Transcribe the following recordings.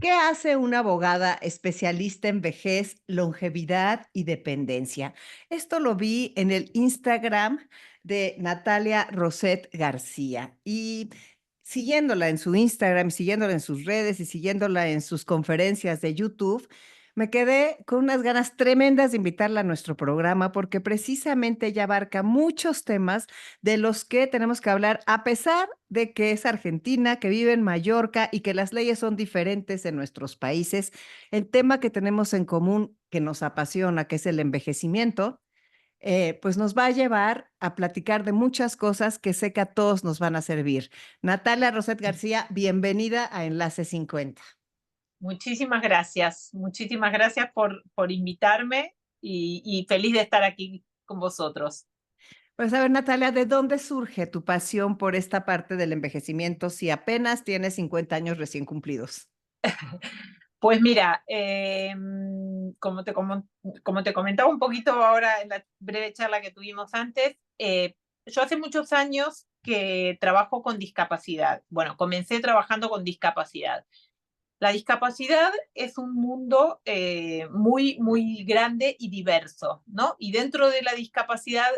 ¿Qué hace una abogada especialista en vejez, longevidad y dependencia? Esto lo vi en el Instagram de Natalia Roset García. Y siguiéndola en su Instagram, siguiéndola en sus redes y siguiéndola en sus conferencias de YouTube, me quedé con unas ganas tremendas de invitarla a nuestro programa porque precisamente ella abarca muchos temas de los que tenemos que hablar, a pesar de que es argentina, que vive en Mallorca y que las leyes son diferentes en nuestros países. El tema que tenemos en común, que nos apasiona, que es el envejecimiento, pues nos va a llevar a platicar de muchas cosas que sé que a todos nos van a servir. Natalia Roset García, bienvenida a Enlace 50. Muchísimas gracias por invitarme y feliz de estar aquí con vosotros. Pues a ver, Natalia, ¿de dónde surge tu pasión por esta parte del envejecimiento si apenas tienes 50 años recién cumplidos? Pues mira, como te comentaba un poquito ahora en la breve charla que tuvimos antes, yo hace muchos años que trabajo con discapacidad. Bueno, comencé trabajando con discapacidad. La discapacidad es un mundo muy grande y diverso, ¿no? Y dentro de la discapacidad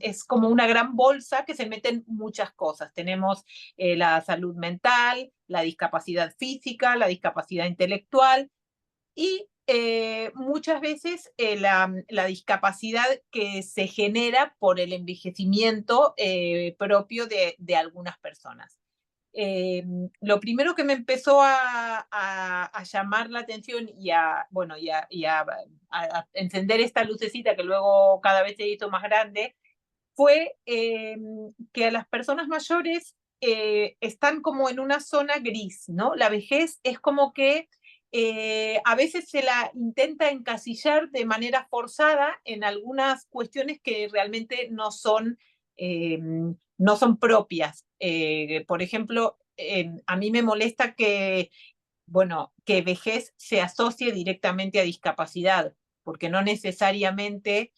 es como una gran bolsa que se meten muchas cosas. Tenemos la salud mental, la discapacidad física, la discapacidad intelectual y muchas veces la discapacidad que se genera por el envejecimiento propio de algunas personas. Lo primero que me empezó a llamar la atención y a encender esta lucecita que luego cada vez se hizo más grande fue que a las personas mayores están como en una zona gris, ¿no? La vejez es como que a veces se la intenta encasillar de manera forzada en algunas cuestiones que realmente no son propias. Por ejemplo, a mí me molesta que vejez se asocie directamente a discapacidad, porque no necesariamente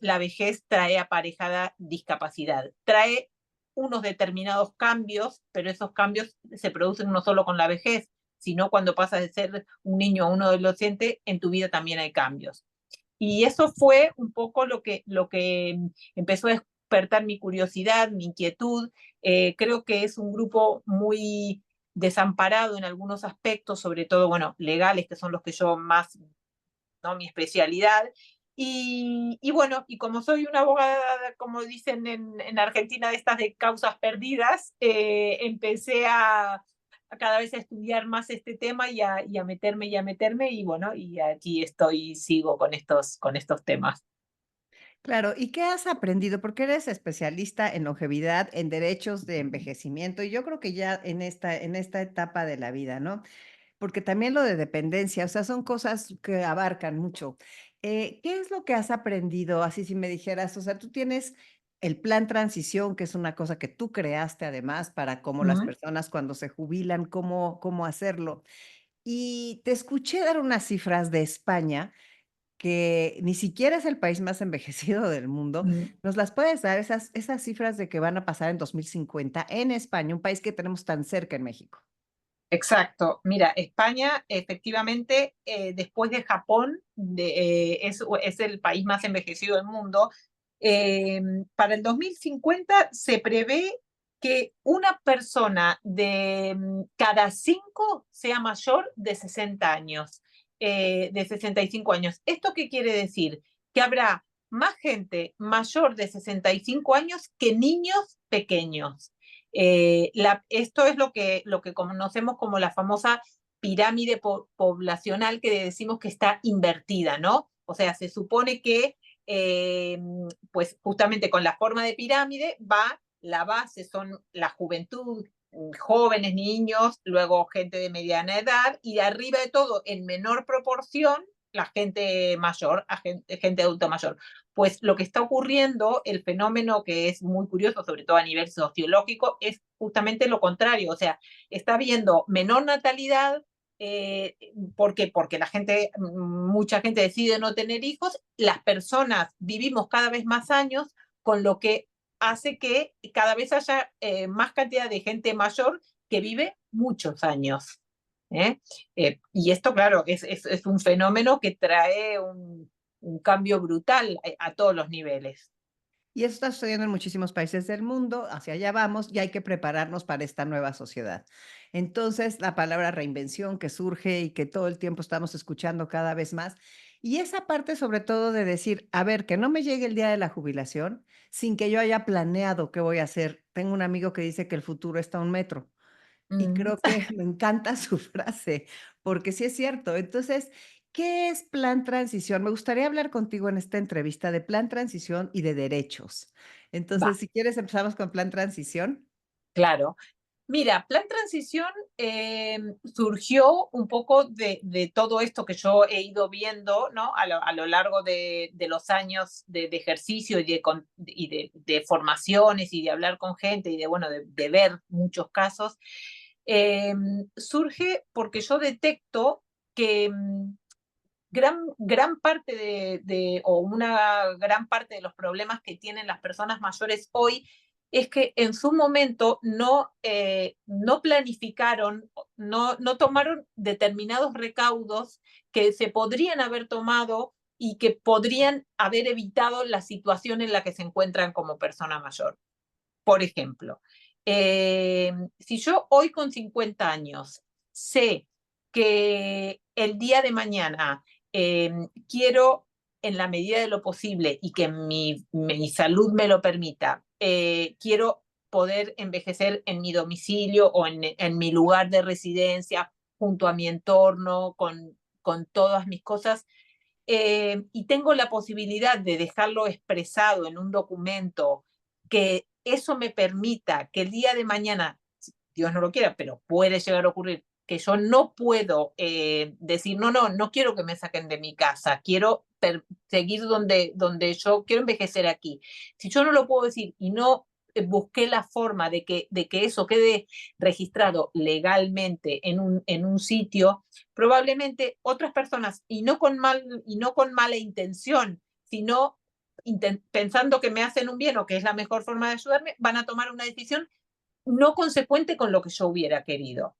la vejez trae aparejada discapacidad. Trae unos determinados cambios, pero esos cambios se producen no solo con la vejez, sino cuando pasas de ser un niño a un adolescente, en tu vida también hay cambios. Y eso fue un poco lo que empezó a despertar mi curiosidad, mi inquietud. Creo que es un grupo muy desamparado en algunos aspectos, sobre todo, bueno, legales, que son los que yo más, ¿no? Mi especialidad. Y bueno, y como soy una abogada, como dicen en Argentina, de estas de causas perdidas, empecé a cada vez a estudiar más este tema y a meterme y a meterme, y bueno, y aquí estoy, sigo con estos temas. Claro, ¿y qué has aprendido? Porque eres especialista en longevidad, en derechos de envejecimiento, y yo creo que ya en esta etapa de la vida, ¿no? Porque también lo de dependencia, o sea, son cosas que abarcan mucho. ¿Qué es lo que has aprendido? Así si me dijeras, o sea, tú tienes el plan transición, que es una cosa que tú creaste además para cómo las Mm, personas cuando se jubilan, cómo hacerlo. Y te escuché dar unas cifras de España que ni siquiera es el país más envejecido del mundo. mm. ¿Nos las puedes dar esas cifras de que van a pasar en 2050 en España, un país que tenemos tan cerca en México? Exacto. Mira, España efectivamente, después de Japón, es el país más envejecido del mundo. Eh, para el 2050 se prevé que una persona de cada cinco sea mayor de 60 años, de 65 años. ¿Esto qué quiere decir? Que habrá más gente mayor de 65 años que niños pequeños. Esto es lo que conocemos como la famosa pirámide poblacional, que decimos que está invertida, ¿no? O sea, se supone que, eh, pues justamente con la forma de pirámide va la base, son la juventud, jóvenes, niños, luego gente de mediana edad, y de arriba de todo, en menor proporción, la gente mayor, gente adulta mayor. Pues lo que está ocurriendo, el fenómeno que es muy curioso, sobre todo a nivel sociológico, es justamente lo contrario. O sea, está habiendo menor natalidad. ¿Por qué? Porque mucha gente decide no tener hijos, las personas vivimos cada vez más años, con lo que hace que cada vez haya más cantidad de gente mayor que vive muchos años. ¿eh? Y esto, claro, es un fenómeno que trae un cambio brutal a todos los niveles. Y eso está sucediendo en muchísimos países del mundo, hacia allá vamos y hay que prepararnos para esta nueva sociedad. Entonces, la palabra reinvención que surge y que todo el tiempo estamos escuchando cada vez más, y esa parte sobre todo de decir, a ver, que no me llegue el día de la jubilación sin que yo haya planeado qué voy a hacer. Tengo un amigo que dice que el futuro está a un metro. Y Mm. creo que me encanta su frase, porque sí es cierto. Entonces, ¿qué es plan transición? Me gustaría hablar contigo en esta entrevista de plan transición y de derechos. Va, Entonces, si quieres, empezamos con plan transición. claro. Mira, Plan Transición surgió un poco de todo esto que yo he ido viendo, ¿no? A lo largo de los años de ejercicio y de formaciones y de hablar con gente y bueno, de ver muchos casos. Surge porque yo detecto que gran parte o una gran parte de los problemas que tienen las personas mayores hoy es que en su momento no planificaron, no tomaron determinados recaudos que se podrían haber tomado y que podrían haber evitado la situación en la que se encuentran como persona mayor. Por ejemplo, si yo hoy con 50 años sé que el día de mañana quiero, en la medida de lo posible y que mi salud me lo permita, quiero poder envejecer en mi domicilio o en mi lugar de residencia, junto a mi entorno, con todas mis cosas, y tengo la posibilidad de dejarlo expresado en un documento, que eso me permita que el día de mañana, Dios no lo quiera, pero puede llegar a ocurrir, que yo no puedo decir, no quiero que me saquen de mi casa, quiero seguir donde yo quiero envejecer aquí. Si yo no lo puedo decir y no busqué la forma de que eso quede registrado legalmente en un sitio, probablemente otras personas, y no con mala intención, sino pensando que me hacen un bien o que es la mejor forma de ayudarme, van a tomar una decisión no consecuente con lo que yo hubiera querido.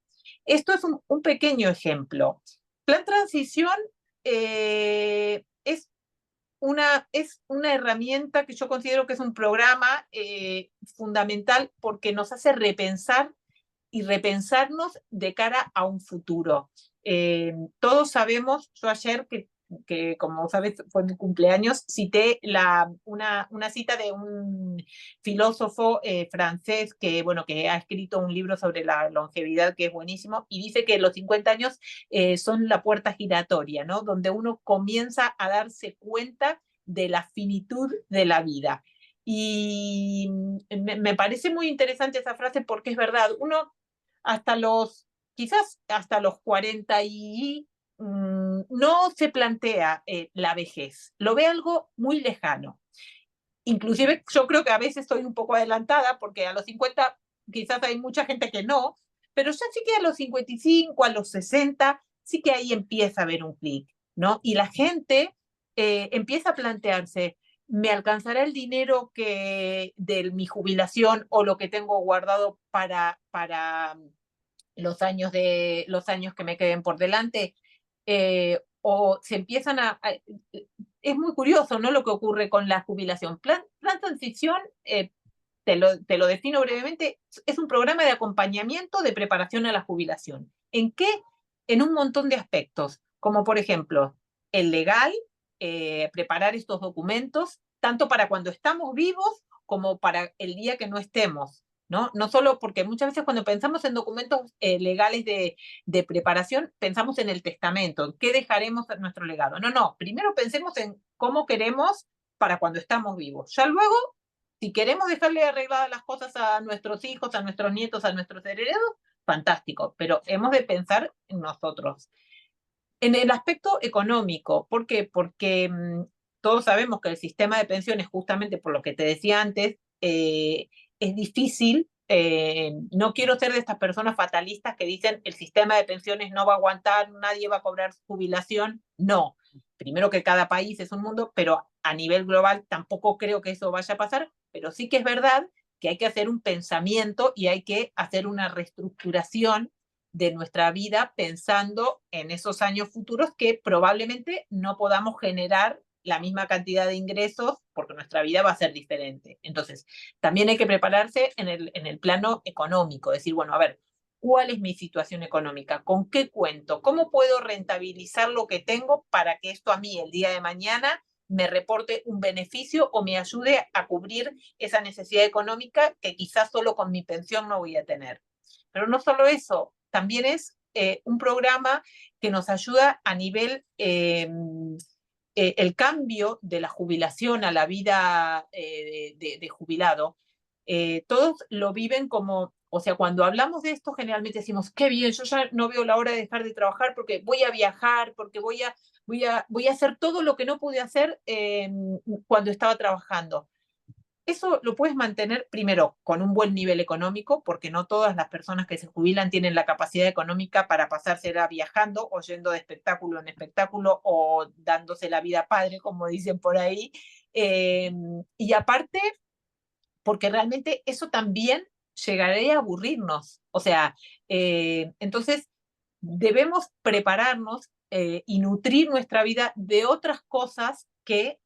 Esto es un pequeño ejemplo. Plan Transición es una herramienta que yo considero que es un programa fundamental, porque nos hace repensar y repensarnos de cara a un futuro. Todos sabemos, yo ayer, que como sabes fue mi cumpleaños, cité una cita de un filósofo francés bueno, que ha escrito un libro sobre la longevidad que es buenísimo, y dice que los 50 años son la puerta giratoria, ¿no? Donde uno comienza a darse cuenta de la finitud de la vida. Y me parece muy interesante esa frase, porque es verdad, uno hasta quizás hasta los 40 no se plantea la vejez, lo ve algo muy lejano. Inclusive yo creo que a veces estoy un poco adelantada, porque a los 50 quizás hay mucha gente que no, pero ya sí que a los 55, a los 60, sí que ahí empieza a haber un clic, ¿no? Y la gente empieza a plantearse, ¿me alcanzará el dinero de mi jubilación o lo que tengo guardado para los años que me queden por delante? O se empiezan es muy curioso, ¿no? Lo que ocurre con la jubilación. Plan Transición, te lo defino brevemente, es un programa de acompañamiento de preparación a la jubilación. ¿En qué? En un montón de aspectos, como por ejemplo el legal, preparar estos documentos, tanto para cuando estamos vivos como para el día que no estemos, ¿no? No solo porque muchas veces cuando pensamos en documentos legales de preparación, pensamos en el testamento, en qué dejaremos en nuestro legado. No, primero pensemos en cómo queremos para cuando estamos vivos. Ya luego, si queremos dejarle arregladas las cosas a nuestros hijos, a nuestros nietos, a nuestros herederos, fantástico, pero hemos de pensar en nosotros. En el aspecto económico, ¿por qué? Porque todos sabemos que el sistema de pensiones, justamente por lo que te decía antes, es difícil. No quiero ser de estas personas fatalistas que dicen el sistema de pensiones no va a aguantar, nadie va a cobrar jubilación. No, primero que cada país es un mundo, pero a nivel global tampoco creo que eso vaya a pasar, pero sí que es verdad que hay que hacer un pensamiento y hay que hacer una reestructuración de nuestra vida pensando en esos años futuros que probablemente no podamos generar la misma cantidad de ingresos porque nuestra vida va a ser diferente. Entonces, también hay que prepararse en el plano económico, decir, bueno, a ver, ¿cuál es mi situación económica? ¿Con qué cuento? ¿Cómo puedo rentabilizar lo que tengo para que esto a mí el día de mañana me reporte un beneficio o me ayude a cubrir esa necesidad económica que quizás solo con mi pensión no voy a tener? Pero no solo eso, también es un programa que nos ayuda a nivel el cambio de la jubilación a la vida de jubilado. Todos lo viven como, o sea, cuando hablamos de esto generalmente decimos, qué bien, yo ya no veo la hora de dejar de trabajar porque voy a viajar, porque voy a hacer todo lo que no pude hacer cuando estaba trabajando. Eso lo puedes mantener primero con un buen nivel económico, porque no todas las personas que se jubilan tienen la capacidad económica para pasársela viajando o yendo de espectáculo en espectáculo o dándose la vida padre, como dicen por ahí. Y aparte, porque realmente eso también llegaría a aburrirnos. O sea, entonces debemos prepararnos y nutrir nuestra vida de otras cosas que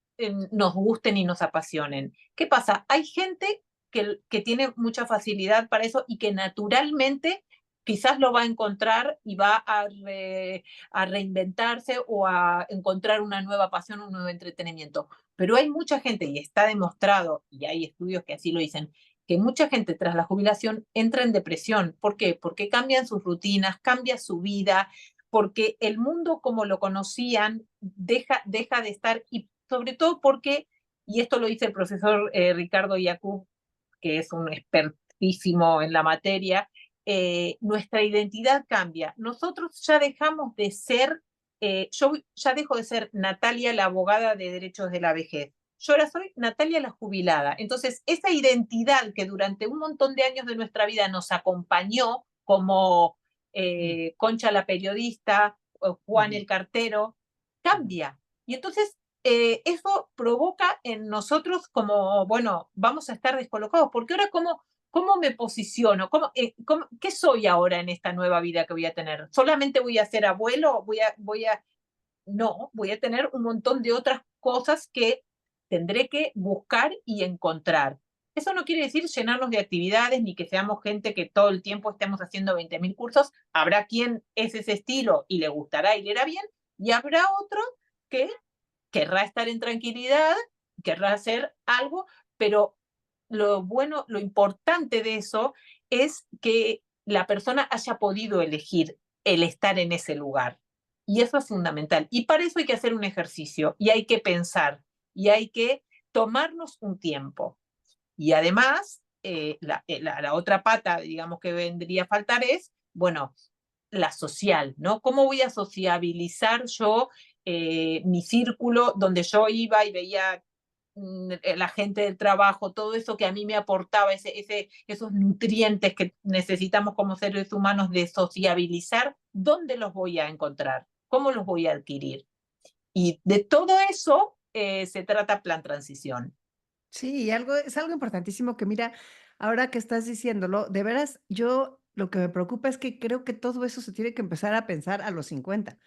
nos gusten y nos apasionen. ¿Qué pasa? Hay gente que tiene mucha facilidad para eso y que naturalmente quizás lo va a encontrar y va a reinventarse o a encontrar una nueva pasión, un nuevo entretenimiento. Pero hay mucha gente, y está demostrado, y hay estudios que así lo dicen, que mucha gente tras la jubilación entra en depresión. ¿Por qué? Porque cambian sus rutinas, cambia su vida, porque el mundo como lo conocían deja de estar, y sobre todo porque, y esto lo dice el profesor Ricardo Yacoub, que es un expertísimo en la materia, nuestra identidad cambia. Nosotros ya dejamos de ser, yo ya dejo de ser Natalia la abogada de derechos de la vejez. Yo ahora soy Natalia la jubilada. Entonces, esa identidad que durante un montón de años de nuestra vida nos acompañó, como Concha la periodista, o Juan Ujú. el cartero, cambia. Y entonces eso provoca en nosotros como, bueno, vamos a estar descolocados, porque ahora cómo me posiciono, qué soy ahora en esta nueva vida que voy a tener. ¿Solamente voy a ser abuelo? No, voy a tener un montón de otras cosas que tendré que buscar y encontrar. Eso no quiere decir llenarnos de actividades ni que seamos gente que todo el tiempo estemos haciendo 20.000 cursos. Habrá quien es ese estilo y le gustará y le irá bien, y habrá otro que querrá estar en tranquilidad, querrá hacer algo, pero lo bueno, lo importante de eso es que la persona haya podido elegir el estar en ese lugar. Y eso es fundamental. Y para eso hay que hacer un ejercicio y hay que pensar y hay que tomarnos un tiempo. Y además, la otra pata, digamos, que vendría a faltar es, bueno, la social, ¿no? ¿Cómo voy a sociabilizar yo mi círculo donde yo iba y veía la gente del trabajo, todo eso que a mí me aportaba, esos nutrientes que necesitamos como seres humanos de sociabilizar? ¿Dónde los voy a encontrar? ¿Cómo los voy a adquirir? Y de todo eso se trata Plan Transición. Sí, y es algo importantísimo que mira, ahora que estás diciéndolo, de veras, yo lo que me preocupa es que creo que todo eso se tiene que empezar a pensar a los 50.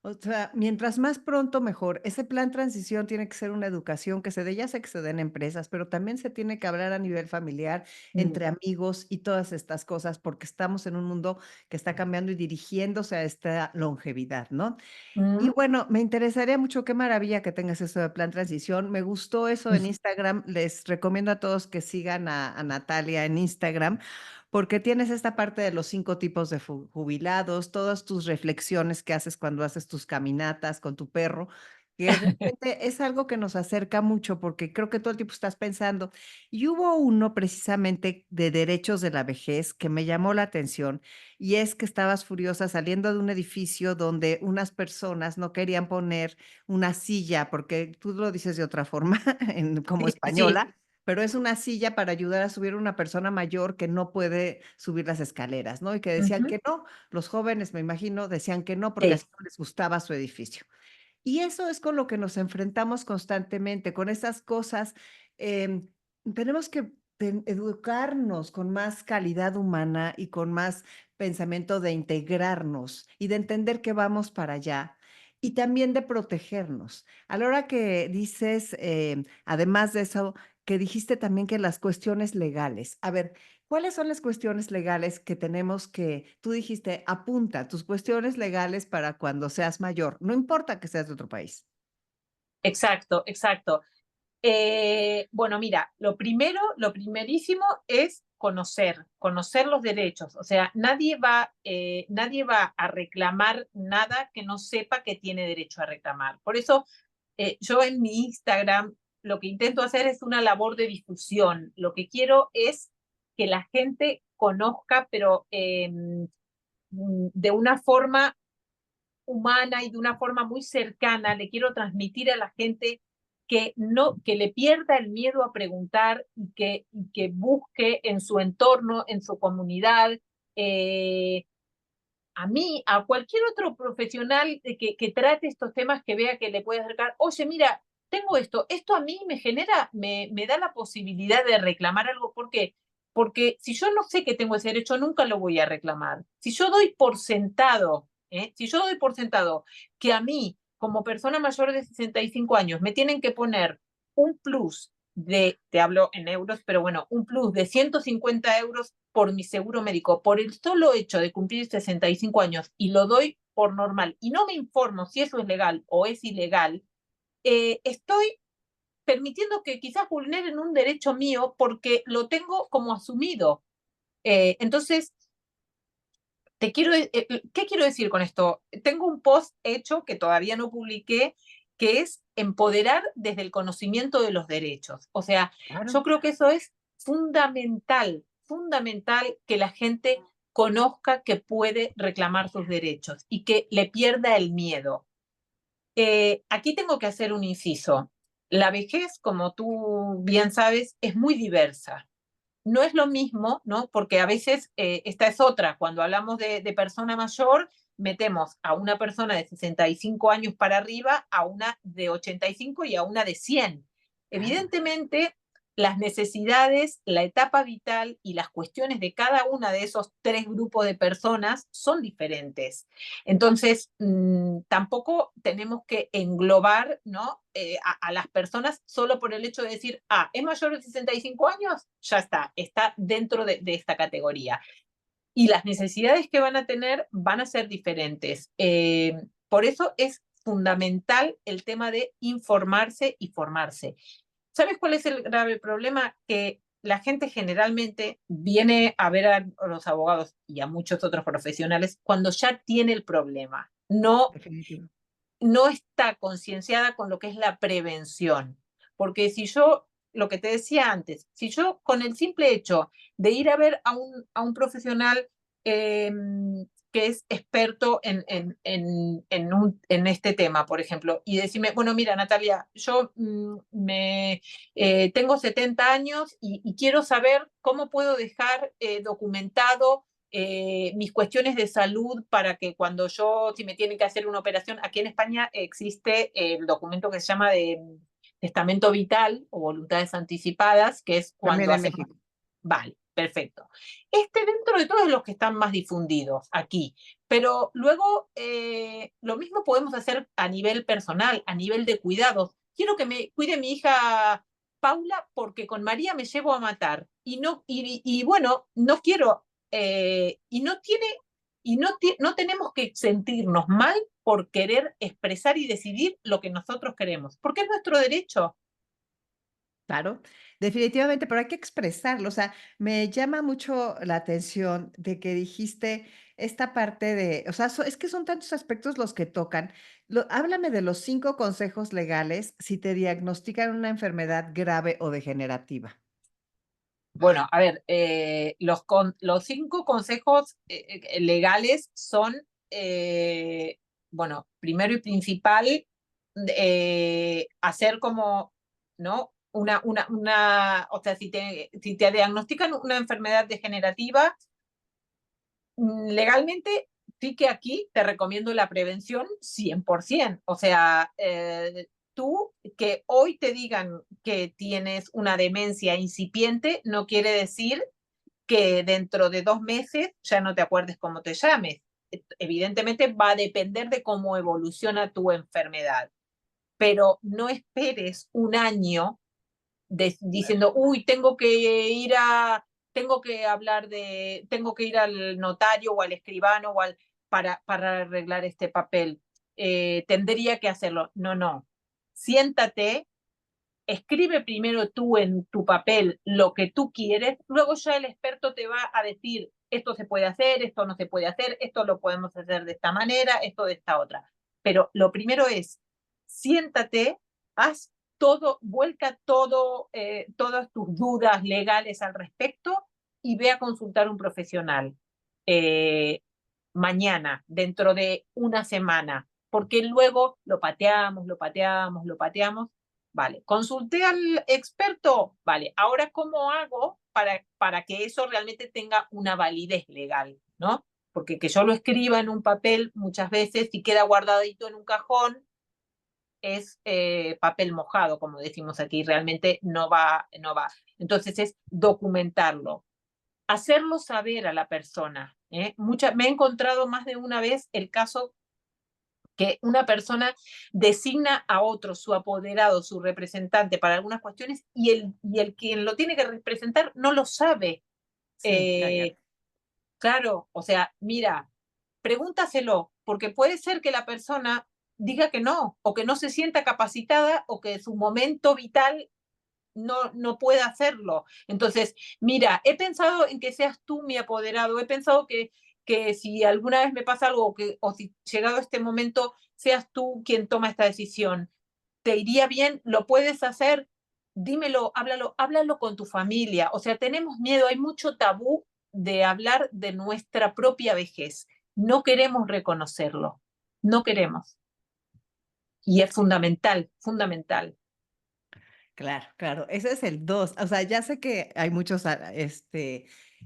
O sea, mientras más pronto, mejor. Ese plan transición tiene que ser una educación que se dé, ya sé que se den empresas, pero también se tiene que hablar a nivel familiar, Mm. entre amigos y todas estas cosas, porque estamos en un mundo que está cambiando y dirigiéndose a esta longevidad, ¿no? Y Mm. bueno, me interesaría mucho, qué maravilla que tengas eso de plan transición. Me gustó eso en Instagram. Les recomiendo a todos que sigan a Natalia en Instagram, porque tienes esta parte de los 5 tipos de jubilados, todas tus reflexiones que haces cuando haces tus caminatas con tu perro, que realmente es algo que nos acerca mucho, porque creo que todo el tiempo estás pensando. Y hubo uno precisamente de derechos de la vejez que me llamó la atención y es que estabas furiosa saliendo de un edificio donde unas personas no querían poner una silla, porque tú lo dices de otra forma, como Sí, sí, española, pero es una silla para ayudar a subir a una persona mayor que no puede subir las escaleras, ¿no? Y que decían ujú, que no, los jóvenes, me imagino, decían que no porque sí, así no les gustaba su edificio. Y eso es con lo que nos enfrentamos constantemente, con esas cosas. em, Tenemos que educarnos con más calidad humana y con más pensamiento de integrarnos y de entender que vamos para allá y también de protegernos. A la hora que dices, además de eso, que dijiste también que las cuestiones legales. A ver, ¿cuáles son las cuestiones legales que tenemos que, tú dijiste, apunta tus cuestiones legales para cuando seas mayor, no importa que seas de otro país? Exacto, exacto. Bueno, mira, lo primerísimo es conocer los derechos. O sea, nadie va a reclamar nada que no sepa que tiene derecho a reclamar. Por eso, yo en mi Instagram lo que intento hacer es una labor de difusión. Lo que quiero es que la gente conozca, pero de una forma humana y de una forma muy cercana. Le quiero transmitir a la gente que no, que le pierda el miedo a preguntar y que busque en su entorno, en su comunidad, a mí, a cualquier otro profesional que trate estos temas, que vea que le puede acercar, oye, mira, tengo esto a mí me genera, me da la posibilidad de reclamar algo. ¿Por qué? Porque si yo no sé que tengo ese derecho, nunca lo voy a reclamar. Si yo doy por sentado, si yo doy por sentado que a mí, como persona mayor de 65 años, me tienen que poner un plus te hablo en euros, pero bueno, un plus de 150 euros por mi seguro médico, por el solo hecho de cumplir 65 años y lo doy por normal y no me informo si eso es legal o es ilegal, estoy permitiendo que quizás vulneren un derecho mío porque lo tengo como asumido. Entonces, ¿qué quiero decir con esto? Tengo un post hecho que todavía no publiqué, que es empoderar desde el conocimiento de los derechos. O sea, Claro. yo creo que eso es fundamental, fundamental que la gente conozca que puede reclamar sus derechos y que le pierda el miedo. Aquí tengo que hacer un inciso. La vejez, como tú bien sabes, es muy diversa. No es lo mismo, ¿no? Porque a veces esta es otra. Cuando hablamos de persona mayor, metemos a una persona de 65 años para arriba, a una de 85 y a una de 100. Claro. Evidentemente, las necesidades, la etapa vital y las cuestiones de cada una de esos tres grupos de personas son diferentes. Entonces, tampoco tenemos que englobar, ¿no? A las personas solo por el hecho de decir, es mayor de 65 años, ya está dentro de esta categoría. Y las necesidades que van a tener van a ser diferentes. Por eso es fundamental el tema de informarse y formarse. ¿Sabes cuál es el grave problema? Que la gente generalmente viene a ver a los abogados y a muchos otros profesionales cuando ya tiene el problema. Definitivo. No está concienciada con lo que es la prevención. Porque si yo, lo que te decía antes, si yo con el simple hecho de ir a ver a un profesional eh, que es experto en este tema, por ejemplo, y decirme, bueno, mira, Natalia, yo tengo 70 años y quiero saber cómo puedo dejar documentado mis cuestiones de salud para que cuando si me tienen que hacer una operación, aquí en España existe el documento que se llama de testamento vital o voluntades anticipadas, que es También cuando en hacemos. México. Vale, perfecto. Dentro de todos los que están más difundidos aquí, pero luego lo mismo podemos hacer a nivel personal, a nivel de cuidados. Quiero que me cuide mi hija Paula porque con María me llevo a matar y bueno, no quiero y no tiene no tenemos que sentirnos mal por querer expresar y decidir lo que nosotros queremos, porque es nuestro derecho. Claro, definitivamente, pero hay que expresarlo. O sea, me llama mucho la atención de que dijiste esta parte de, o sea, es que son tantos aspectos los que tocan. Háblame de los 5 consejos legales si te diagnostican una enfermedad grave o degenerativa. Bueno, a ver, los 5 consejos legales son, bueno, primero y principal, hacer como, ¿no? O sea, si te diagnostican una enfermedad degenerativa, legalmente sí que aquí te recomiendo la prevención 100%. O sea, tú que hoy te digan que tienes una demencia incipiente, no quiere decir que dentro de 2 meses ya no te acuerdes cómo te llames. Evidentemente va a depender de cómo evoluciona tu enfermedad, pero no esperes un año diciendo, uy, tengo que ir al notario o al escribano para arreglar este papel. Tendría que hacerlo. No, no. Siéntate, escribe primero tú en tu papel lo que tú quieres, luego ya el experto te va a decir, esto se puede hacer, esto no se puede hacer, esto lo podemos hacer de esta manera, esto de esta otra. Pero lo primero es, siéntate, haz todo, vuelca todas tus dudas legales al respecto y ve a consultar un profesional eh, mañana, dentro de una semana, porque luego lo pateamos, lo pateamos, lo pateamos. Vale, consulté al experto, vale, ahora ¿cómo hago para que eso realmente tenga una validez legal, ¿no? Porque que yo lo escriba en un papel muchas veces y queda guardadito en un cajón, es papel mojado, como decimos aquí, realmente no va, no va. Entonces es documentarlo, hacerlo saber a la persona. Me he encontrado más de una vez el caso que una persona designa a otro, su apoderado, su representante para algunas cuestiones y el quien lo tiene que representar no lo sabe. Sí, Eh, cállate. claro, o sea, mira, pregúntaselo, porque puede ser que la persona diga que no, o que no se sienta capacitada, o que su momento vital no pueda hacerlo. Entonces, mira, he pensado en que seas tú mi apoderado, he pensado que si alguna vez me pasa algo o si llegado este momento seas tú quien toma esta decisión. ¿Te iría bien? ¿Lo puedes hacer? Dímelo, háblalo con tu familia. O sea, tenemos miedo, hay mucho tabú de hablar de nuestra propia vejez. No queremos reconocerlo, no queremos. Y es fundamental, fundamental. Claro, claro, ese es el 2. O sea, ya sé que hay muchos,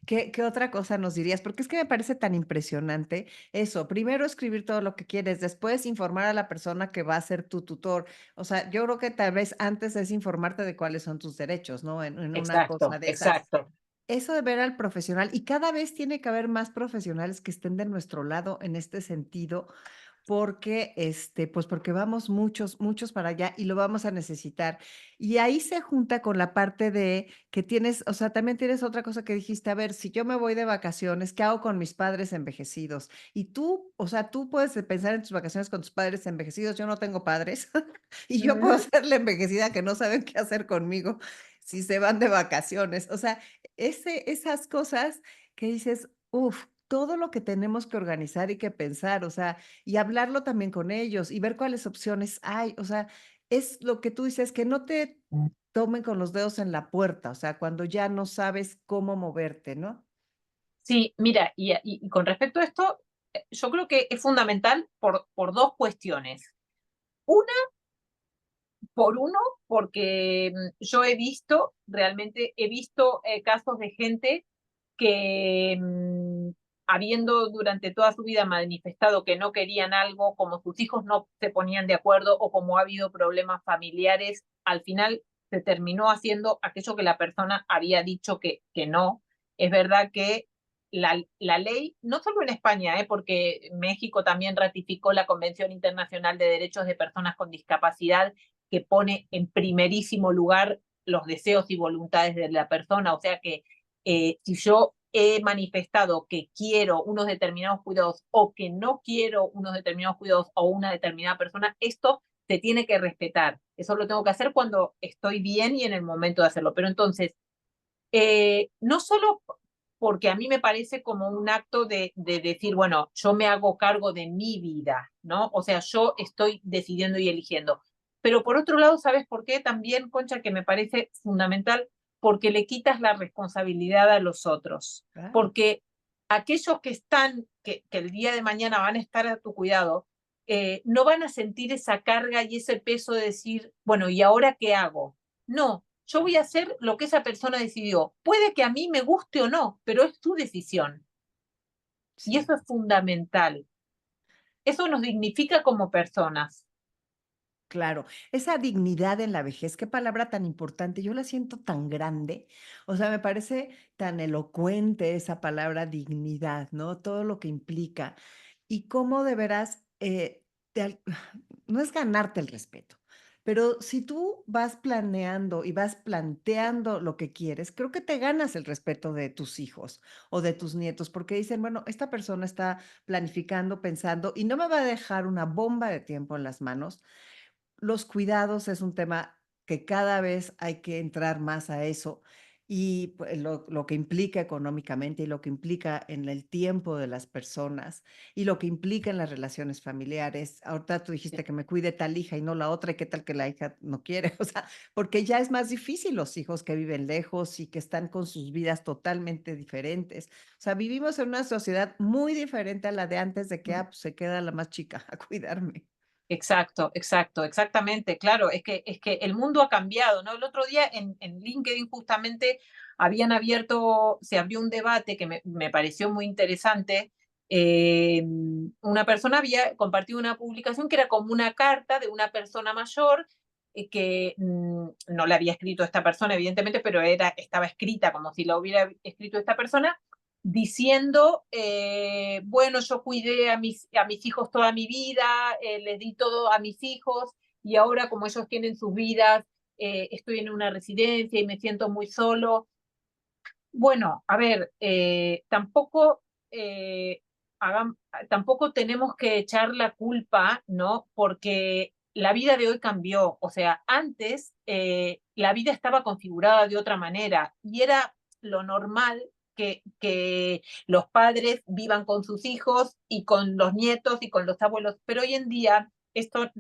¿qué otra cosa nos dirías? Porque es que me parece tan impresionante eso. Primero escribir todo lo que quieres, después informar a la persona que va a ser tu tutor. O sea, yo creo que tal vez antes es informarte de cuáles son tus derechos, ¿no? En una cosa Exacto, de esas. exacto. Eso de ver al profesional, y cada vez tiene que haber más profesionales que estén de nuestro lado en este sentido, porque, pues porque vamos muchos, muchos para allá y lo vamos a necesitar. Y ahí se junta con la parte de que tienes, o sea, también tienes otra cosa que dijiste, a ver, si yo me voy de vacaciones, ¿qué hago con mis padres envejecidos? Y tú, o sea, tú puedes pensar en tus vacaciones con tus padres envejecidos, yo no tengo padres y yo puedo Mm. ser la envejecida que no saben qué hacer conmigo si se van de vacaciones. O sea, esas cosas que dices, uff, todo lo que tenemos que organizar y que pensar, o sea, y hablarlo también con ellos y ver cuáles opciones hay. O sea, es lo que tú dices, que no te tomen con los dedos en la puerta, o sea, cuando ya no sabes cómo moverte, ¿no? Sí, mira, y con respecto a esto, yo creo que es fundamental por dos cuestiones. Una, por uno, porque yo realmente he visto casos de gente que habiendo durante toda su vida manifestado que no querían algo, como sus hijos no se ponían de acuerdo o como ha habido problemas familiares, al final se terminó haciendo aquello que la persona había dicho que no. Es verdad que la ley, no solo en España, porque México también ratificó la Convención Internacional de Derechos de Personas con Discapacidad, que pone en primerísimo lugar los deseos y voluntades de la persona, o sea que si yo he manifestado que quiero unos determinados cuidados o que no quiero unos determinados cuidados o una determinada persona, esto se tiene que respetar. Eso lo tengo que hacer cuando estoy bien y en el momento de hacerlo. Pero entonces, no solo porque a mí me parece como un acto de decir, bueno, yo me hago cargo de mi vida, ¿no? O sea, yo estoy decidiendo y eligiendo. Pero por otro lado, ¿sabes por qué? También, Concha, que me parece fundamental, porque le quitas la responsabilidad a los otros. Claro. Porque aquellos que el día de mañana van a estar a tu cuidado, no van a sentir esa carga y ese peso de decir, bueno, ¿y ahora qué hago? No, yo voy a hacer lo que esa persona decidió. Puede que a mí me guste o no, pero es tu decisión. Y Sí. eso es fundamental. Eso nos dignifica como personas. Claro, esa dignidad en la vejez, qué palabra tan importante, yo la siento tan grande, o sea, me parece tan elocuente esa palabra dignidad, ¿no? Todo lo que implica y cómo de veras, te al no es ganarte el respeto, pero si tú vas planeando y vas planteando lo que quieres, creo que te ganas el respeto de tus hijos o de tus nietos, porque dicen, bueno, esta persona está planificando, pensando y no me va a dejar una bomba de tiempo en las manos. Los cuidados es un tema que cada vez hay que entrar más a eso y lo que implica económicamente y lo que implica en el tiempo de las personas y lo que implica en las relaciones familiares. Ahorita tú dijiste que me cuide tal hija y no la otra, y qué tal que la hija no quiere, o sea, porque ya es más difícil los hijos que viven lejos y que están con sus vidas totalmente diferentes. O sea, vivimos en una sociedad muy diferente a la de antes de que, pues se queda la más chica a cuidarme. Exacto, exacto, exactamente. Claro, es que el mundo ha cambiado, ¿no? El otro día en LinkedIn justamente se abrió un debate que me pareció muy interesante. Una persona había compartido una publicación que era como una carta de una persona mayor que no la había escrito esta persona, evidentemente, pero estaba escrita como si la hubiera escrito esta persona, diciendo, bueno, yo cuidé a mis hijos toda mi vida, les di todo a mis hijos y ahora como ellos tienen sus vidas, estoy en una residencia y me siento muy solo. Bueno, a ver, hagam- tampoco tenemos que echar la culpa, ¿no? Porque la vida de hoy cambió. O sea, antes la vida estaba configurada de otra manera y era lo normal que los padres vivan con sus hijos y con los nietos y con los abuelos, pero hoy en día esto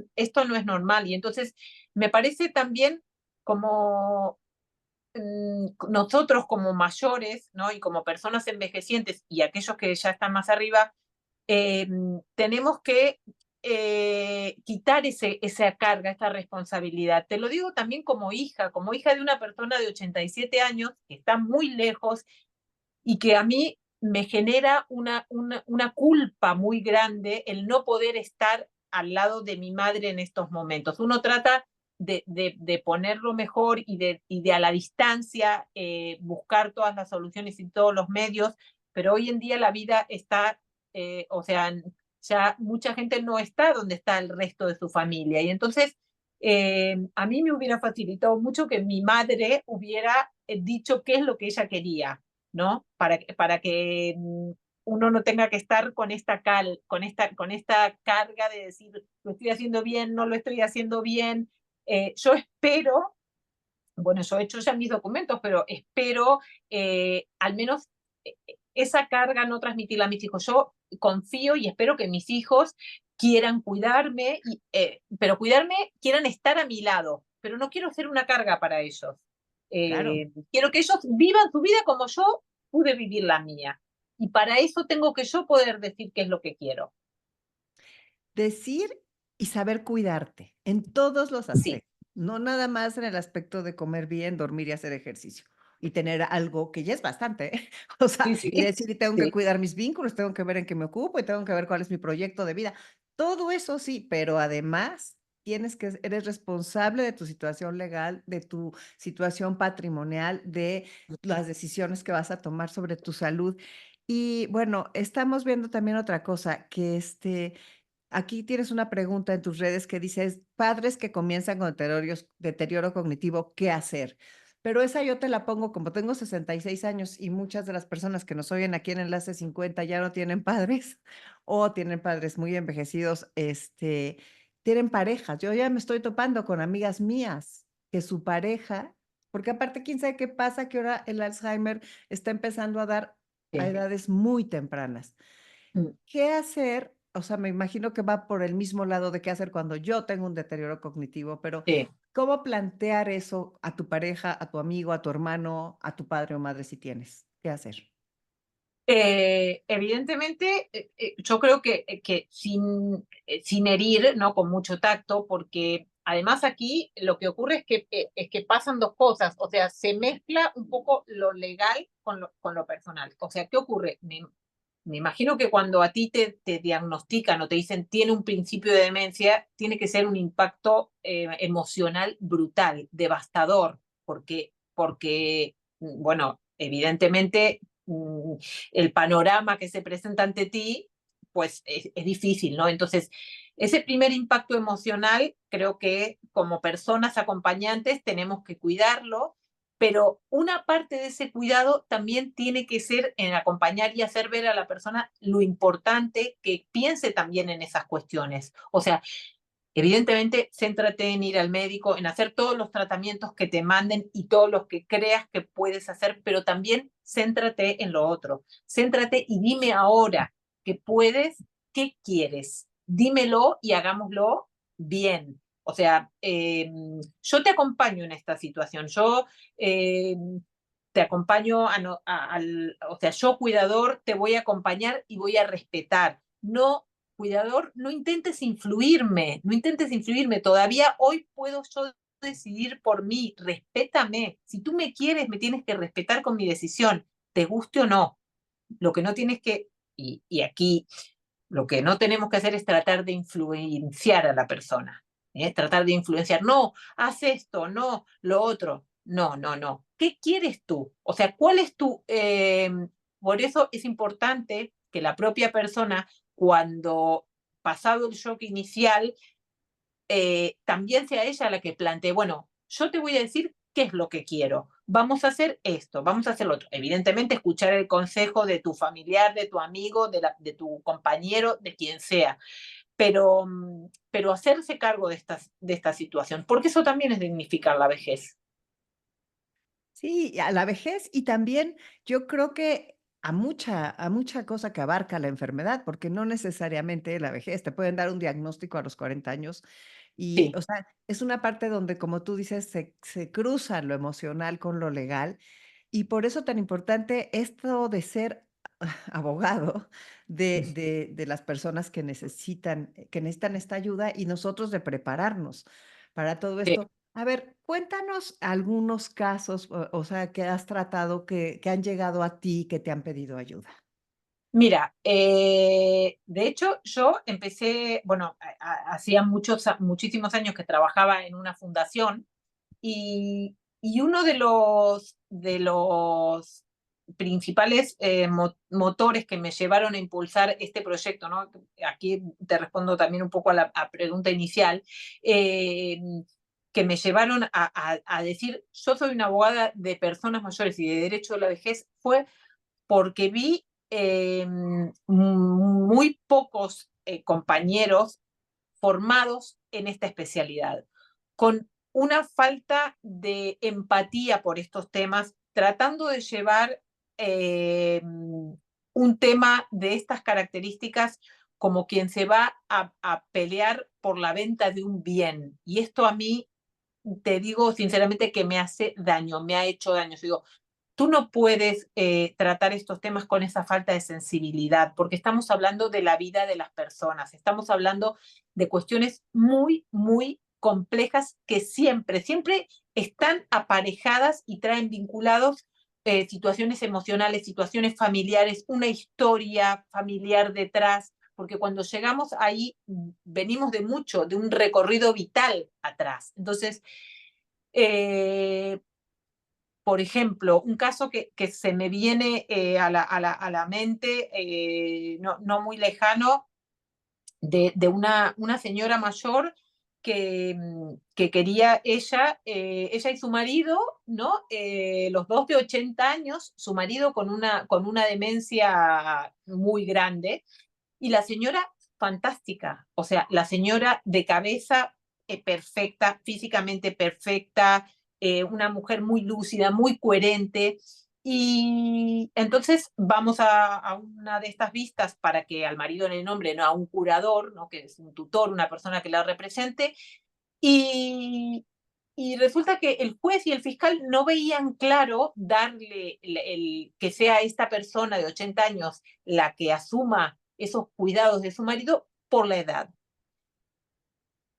no es normal y entonces me parece también como nosotros como mayores, ¿no? Y como personas envejecientes y aquellos que ya están más arriba, tenemos que quitar esa carga, esa responsabilidad. Te lo digo también como hija de una persona de 87 años que está muy lejos y que a mí me genera una culpa muy grande el no poder estar al lado de mi madre en estos momentos. Uno trata de ponerlo mejor y de a la distancia buscar todas las soluciones y todos los medios, pero hoy en día la vida está, o sea, ya mucha gente no está donde está el resto de su familia. Y entonces, a mí me hubiera facilitado mucho que mi madre hubiera dicho qué es lo que ella quería, ¿no? Para que uno no tenga que estar con esta carga de decir, lo estoy haciendo bien, no lo estoy haciendo bien. Yo espero, bueno, yo he hecho ya mis documentos, pero espero al menos esa carga no transmitirla a mis hijos. Yo confío y espero que mis hijos quieran cuidarme, pero cuidarme, quieran estar a mi lado, pero no quiero ser una carga para ellos. Claro. Quiero que ellos vivan su vida como yo pude vivir la mía. Y para eso tengo que yo poder decir qué es lo que quiero. Decir y saber cuidarte en todos los Sí, aspectos, no nada más en el aspecto de comer bien, dormir y hacer ejercicio, y tener algo que ya es bastante, ¿eh? O sea, sí, sí, y decir: "Y tengo que sí, cuidar mis vínculos, tengo que ver en qué me ocupo, y tengo que ver cuál es mi proyecto de vida". Todo eso sí, pero además eres responsable de tu situación legal, de tu situación patrimonial, de las decisiones que vas a tomar sobre tu salud. Y bueno, estamos viendo también otra cosa, que, aquí tienes una pregunta en tus redes que dices: "Padres que comienzan con deterioro cognitivo, ¿qué hacer?". Pero esa yo te la pongo, como tengo 66 años y muchas de las personas que nos oyen aquí en Enlace 50 ya no tienen padres o tienen padres muy envejecidos, tienen parejas. Yo ya me estoy topando con amigas mías que su pareja, porque aparte, quién sabe qué pasa, que ahora el Alzheimer está empezando a dar a sí. edades muy tempranas. Mm, ¿Qué hacer? O sea, me imagino que va por el mismo lado de qué hacer cuando yo tengo un deterioro cognitivo, pero sí. ¿cómo plantear eso a tu pareja, a tu amigo, a tu hermano, a tu padre o madre si tienes? ¿Qué hacer? Evidentemente, yo creo que sin herir, ¿no? Con mucho tacto, porque además aquí lo que ocurre es que pasan dos cosas, o sea, se mezcla un poco lo legal con lo personal. O sea, ¿qué ocurre? me imagino que cuando a ti te diagnostican o te dicen tiene un principio de demencia, tiene que ser un impacto emocional brutal, devastador, porque, bueno, evidentemente el panorama que se presenta ante ti, pues es difícil, ¿no? Entonces, ese primer impacto emocional, creo que como personas acompañantes tenemos que cuidarlo, pero una parte de ese cuidado también tiene que ser en acompañar y hacer ver a la persona lo importante que piense también en esas cuestiones. O sea, evidentemente, céntrate en ir al médico, en hacer todos los tratamientos que te manden y todos los que creas que puedes hacer, pero también céntrate en lo otro. Céntrate y dime ahora que puedes, ¿qué quieres? Dímelo y hagámoslo bien. O sea, yo te acompaño en esta situación. Yo te acompaño, o sea, yo cuidador te voy a acompañar y voy a respetar. No, cuidador, no intentes influirme, no intentes influirme. Todavía hoy puedo yo decidir por mí, respétame. Si tú me quieres, me tienes que respetar con mi decisión, te guste o no. Lo que no tienes que, y aquí, lo que no tenemos que hacer es tratar de influenciar a la persona. Tratar de influenciar, no, haz esto, no, lo otro. No, no, no. ¿Qué quieres tú? O sea, ¿cuál es tu... por eso es importante que la propia persona, cuando pasado el shock inicial, también sea ella la que plantee, bueno, yo te voy a decir qué es lo que quiero. Vamos a hacer esto, vamos a hacer lo otro. Evidentemente, escuchar el consejo de tu familiar, de tu amigo, de tu compañero, de quien sea, pero hacerse cargo de esta situación, porque eso también es dignificar la vejez. Sí, a la vejez y también yo creo que a mucha cosa que abarca la enfermedad, porque no necesariamente la vejez, te pueden dar un diagnóstico a los 40 años y, Sí, o sea, es una parte donde, como tú dices, se cruza lo emocional con lo legal y por eso tan importante esto de ser abogado de las personas que necesitan esta ayuda y nosotros de prepararnos para todo sí. esto. A ver, cuéntanos algunos casos, o sea, que has tratado que han llegado a ti, que te han pedido ayuda. Mira, de hecho yo empecé, bueno, hacía muchísimos años que trabajaba en una fundación y uno de los principales motores que me llevaron a impulsar este proyecto, ¿no? Aquí te respondo también un poco a la pregunta inicial, eh, que me llevaron a decir, yo soy una abogada de personas mayores y de derecho a la vejez, fue porque vi muy pocos compañeros formados en esta especialidad, con una falta de empatía por estos temas, tratando de llevar un tema de estas características como quien se va a pelear por la venta de un bien. Y esto a mí, te digo sinceramente que me hace daño, me ha hecho daño. Yo digo, tú no puedes tratar estos temas con esa falta de sensibilidad, porque estamos hablando de la vida de las personas, estamos hablando de cuestiones muy, muy complejas que siempre, siempre están aparejadas y traen vinculados situaciones emocionales, situaciones familiares, una historia familiar detrás, porque cuando llegamos ahí venimos de mucho, de un recorrido vital atrás. Entonces, eh, por ejemplo, un caso que se me viene a la mente, no muy lejano, de una señora mayor que quería ella y su marido, ¿no? Los dos de 80 años, su marido con una demencia muy grande, y la señora fantástica, o sea, la señora de cabeza perfecta, físicamente perfecta, una mujer muy lúcida, muy coherente. Y entonces vamos a una de estas vistas para que al marido le nombre, ¿no?, a un curador, ¿no?, que es un tutor, una persona que la represente, y, y resulta que el juez y el fiscal no veían claro darle que sea esta persona de 80 años la que asuma esos cuidados de su marido por la edad.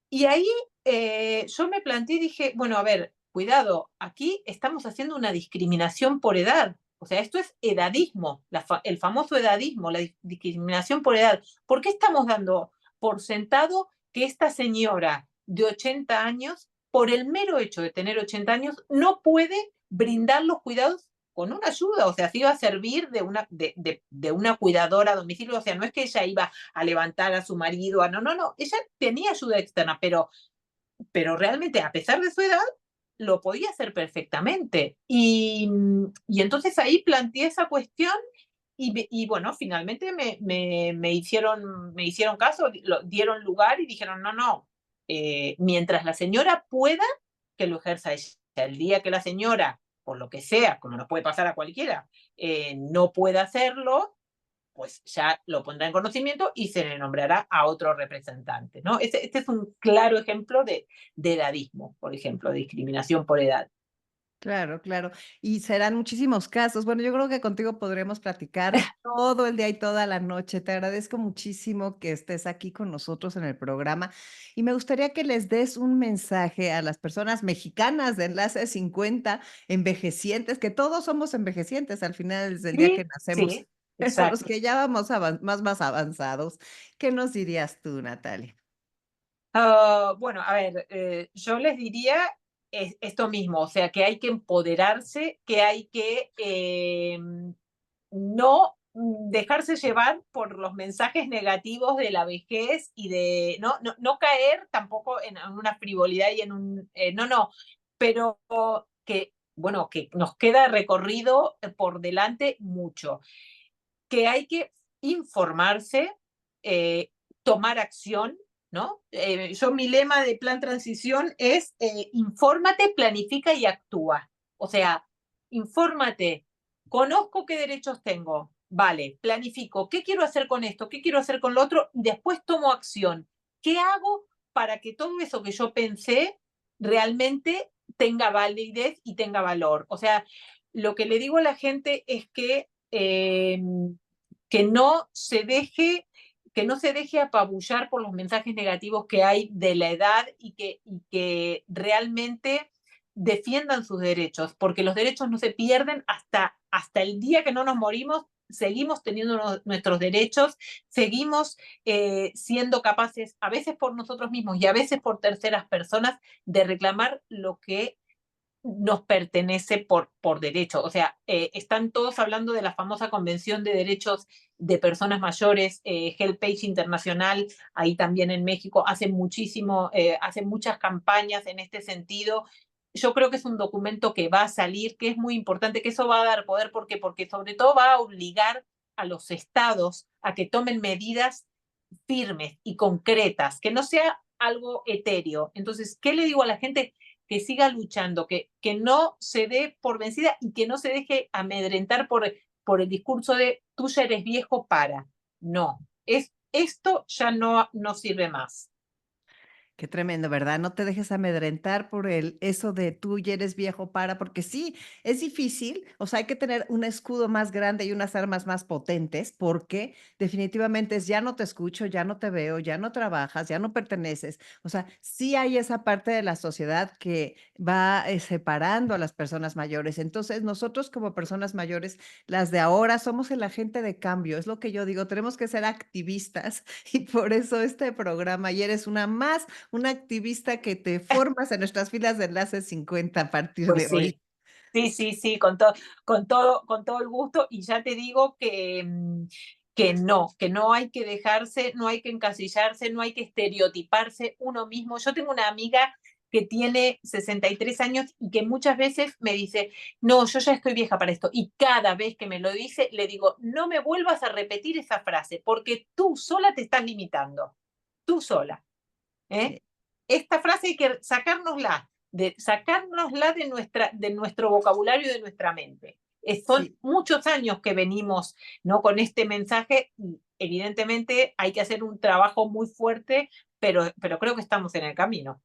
Y ahí yo me planteé y dije, bueno, a ver, cuidado, aquí estamos haciendo una discriminación por edad. O sea, esto es edadismo, el famoso edadismo, la discriminación por edad. ¿Por qué estamos dando por sentado que esta señora de 80 años, por el mero hecho de tener 80 años, no puede brindar los cuidados con una ayuda? O sea, si iba a servir de una cuidadora a domicilio, o sea, no es que ella iba a levantar a su marido, no, no, no, ella tenía ayuda externa, pero realmente, a pesar de su edad, lo podía hacer perfectamente. Y entonces ahí planteé esa cuestión y bueno, finalmente me hicieron caso, dieron lugar y dijeron, no, no, mientras la señora pueda, que lo ejerza ella. El día que la señora, por lo que sea, como nos puede pasar a cualquiera, no pueda hacerlo, pues ya lo pondrá en conocimiento y se le nombrará a otro representante, ¿no? Este es un claro ejemplo de edadismo, por ejemplo, de discriminación por edad. Claro, claro. Y serán muchísimos casos. Bueno, yo creo que contigo podremos platicar todo el día y toda la noche. Te agradezco muchísimo que estés aquí con nosotros en el programa y me gustaría que les des un mensaje a las personas mexicanas de Enlace 50, envejecientes, que todos somos envejecientes al final del día que Sí, nacemos, sí, pero los exacto. que ya vamos más avanzados. ¿Qué nos dirías tú, Natalia? Bueno, a ver, yo les diría esto mismo, o sea, que hay que empoderarse, que hay que no dejarse llevar por los mensajes negativos de la vejez y de no caer tampoco en una frivolidad y en un, no, no, pero que, bueno, que nos queda recorrido por delante mucho, que hay que informarse, eh, tomar acción, ¿no? Yo mi lema de plan transición es infórmate, planifica y actúa. O sea, infórmate, conozco qué derechos tengo, vale, planifico, ¿qué quiero hacer con esto? ¿Qué quiero hacer con lo otro? Y después tomo acción. ¿Qué hago para que todo eso que yo pensé realmente tenga validez y tenga valor? O sea, lo que le digo a la gente es que no se deje que no se deje apabullar por los mensajes negativos que hay de la edad y que realmente defiendan sus derechos, porque los derechos no se pierden hasta el día que no nos morimos, seguimos teniendo nuestros derechos, seguimos siendo capaces, a veces por nosotros mismos y a veces por terceras personas, de reclamar lo que nos pertenece por derecho. O sea, están todos hablando de la famosa Convención de Derechos de Personas Mayores, HelpAge Internacional, ahí también en México, hace muchas campañas en este sentido. Yo creo que es un documento que va a salir, que es muy importante, que eso va a dar poder, porque sobre todo va a obligar a los estados a que tomen medidas firmes y concretas, que no sea algo etéreo. Entonces, ¿qué le digo a la gente? Que siga luchando, que no se dé por vencida y que no se deje amedrentar por el discurso de tú ya eres viejo para. No, esto ya no sirve más. Qué tremendo, ¿verdad? No te dejes amedrentar por eso de tú ya eres viejo para, porque sí, es difícil, o sea, hay que tener un escudo más grande y unas armas más potentes, porque definitivamente es ya no te escucho, ya no te veo, ya no trabajas, ya no perteneces. O sea, sí hay esa parte de la sociedad que va separando a las personas mayores. Entonces, nosotros como personas mayores, las de ahora, somos el agente de cambio, es lo que yo digo, tenemos que ser activistas y por eso este programa, y eres una activista que te formas en nuestras filas de Enlace 50 a partir Pues de hoy. sí, sí, sí, sí, con todo el gusto. Y ya te digo que no hay que dejarse, no hay que encasillarse, no hay que estereotiparse uno mismo. Yo tengo una amiga que tiene 63 años y que muchas veces me dice, no, yo ya estoy vieja para esto. Y cada vez que me lo dice, le digo, no me vuelvas a repetir esa frase, porque tú sola te estás limitando, tú sola. ¿Eh? Sí, Esta frase hay que sacárnosla de nuestro vocabulario y de nuestra mente. Son sí. muchos años que venimos, ¿no?, con este mensaje y evidentemente hay que hacer un trabajo muy fuerte, pero creo que estamos en el camino.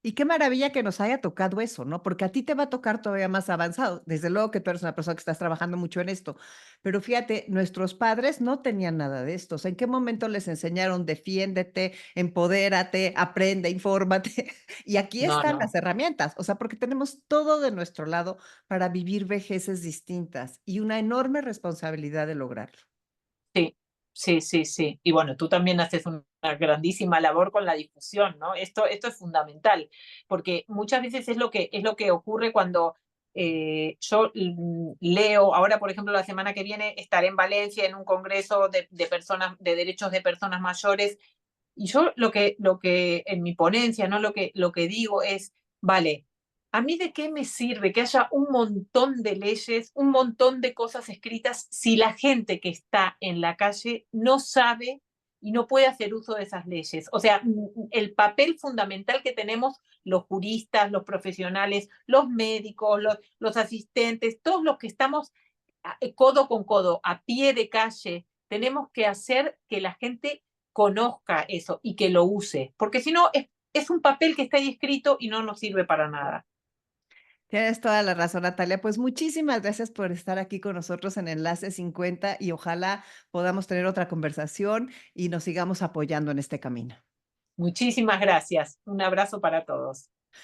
Y qué maravilla que nos haya tocado eso, ¿no? Porque a ti te va a tocar todavía más avanzado. Desde luego que tú eres una persona que estás trabajando mucho en esto, pero fíjate, nuestros padres no tenían nada de esto. O sea, ¿en qué momento les enseñaron defiéndete, empodérate, aprende, infórmate? Y aquí No, están las no. herramientas, o sea, porque tenemos todo de nuestro lado para vivir vejeces distintas y una enorme responsabilidad de lograrlo. Sí, sí, sí, sí. Y bueno, tú también haces una grandísima labor con la difusión, ¿no? Esto es fundamental, porque muchas veces es lo que ocurre cuando yo leo, ahora por ejemplo la semana que viene estaré en Valencia en un congreso de personas, de derechos de personas mayores, y yo lo que en mi ponencia, ¿no? Lo que digo es, vale, ¿a mí de qué me sirve que haya un montón de leyes, un montón de cosas escritas si la gente que está en la calle no sabe y no puede hacer uso de esas leyes? O sea, el papel fundamental que tenemos los juristas, los profesionales, los médicos, los asistentes, todos los que estamos codo con codo, a pie de calle, tenemos que hacer que la gente conozca eso y que lo use, porque si no es un papel que está ahí escrito y no nos sirve para nada. Tienes toda la razón, Natalia. Pues muchísimas gracias por estar aquí con nosotros en Enlace 50 y ojalá podamos tener otra conversación y nos sigamos apoyando en este camino. Muchísimas gracias. Un abrazo para todos.